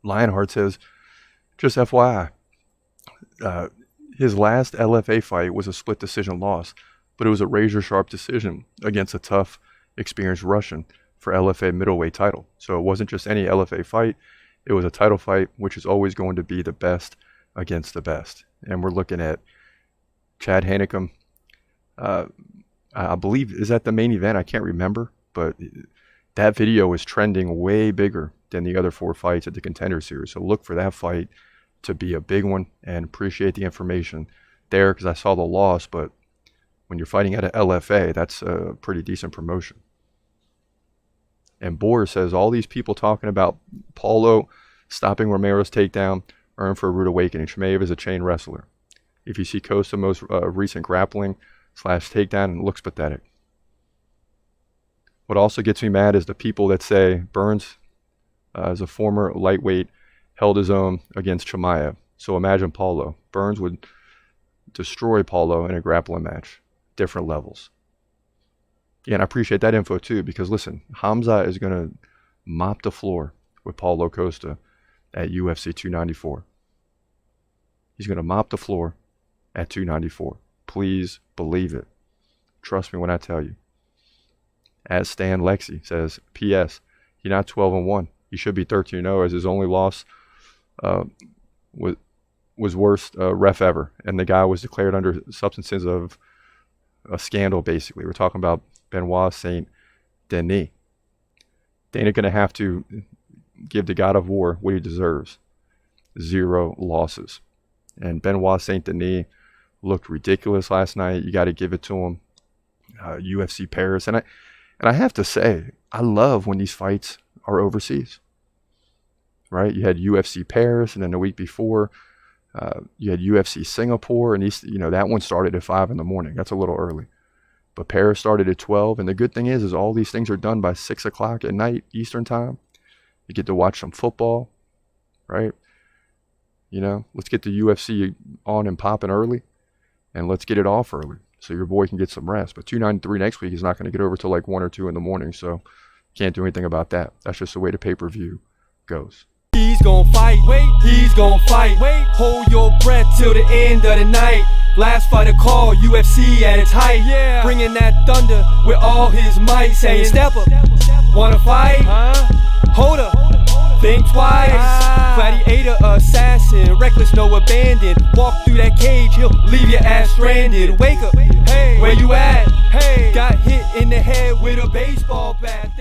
Lionheart says, just FYI, his last LFA fight was a split decision loss, but it was a razor-sharp decision against a tough, experienced Russian for LFA middleweight title. So it wasn't just any LFA fight. It was a title fight, which is always going to be the best against the best. And we're looking at Chad Hanekom. I believe, is that the main event? I can't remember, but that video is trending way bigger than the other 4 fights at the Contender Series. So look for that fight to be a big one, and appreciate the information there, because I saw the loss, but when you're fighting at a LFA, that's a pretty decent promotion. And Boer says, all these people talking about Paulo stopping Romero's takedown are in for a rude awakening. Chimaev is a chain wrestler. If you see Costa's most recent grappling / takedown, it looks pathetic. What also gets me mad is the people that say Burns, as a former lightweight, held his own against Chimaev. So imagine Paulo. Burns would destroy Paulo in a grappling match. Different levels. Yeah, and I appreciate that info too, because listen, Khamzat is going to mop the floor with Paulo Costa at UFC 294. He's going to mop the floor at 294. Please believe it. Trust me when I tell you. As Stan Lexi says, P.S. He's not 12-1. He should be 13-0, as his only loss was worst ref ever. And the guy was declared under substances of a scandal, basically. We're talking about Benoit Saint Denis. Dana going to have to give the God of War what he deserves. 0 losses. And Benoit Saint Denis looked ridiculous last night. You got to give it to him. UFC Paris. And I have to say, I love when these fights are overseas. Right? You had UFC Paris, and then the week before, you had UFC Singapore, and that one started at 5 in the morning. That's a little early. But Paris started at 12, and the good thing is all these things are done by 6 o'clock at night Eastern time. You get to watch some football, right? Let's get the UFC on and popping early, and let's get it off early so your boy can get some rest. But 293 next week is not going to get over till like 1 or 2 in the morning, so can't do anything about that. That's just the way the pay-per-view goes. He's gon' fight, wait, he's gon' fight, wait. Hold your breath till the end of the night. Last fighter call, UFC at its height. Yeah. Bringing that thunder with all his might. Saying, step up, wanna fight? Hold up, think twice. Gladiator, assassin, reckless, no abandon. Walk through that cage, he'll leave your ass stranded. Wake up, hey, where you at? Hey, got hit in the head with a baseball bat.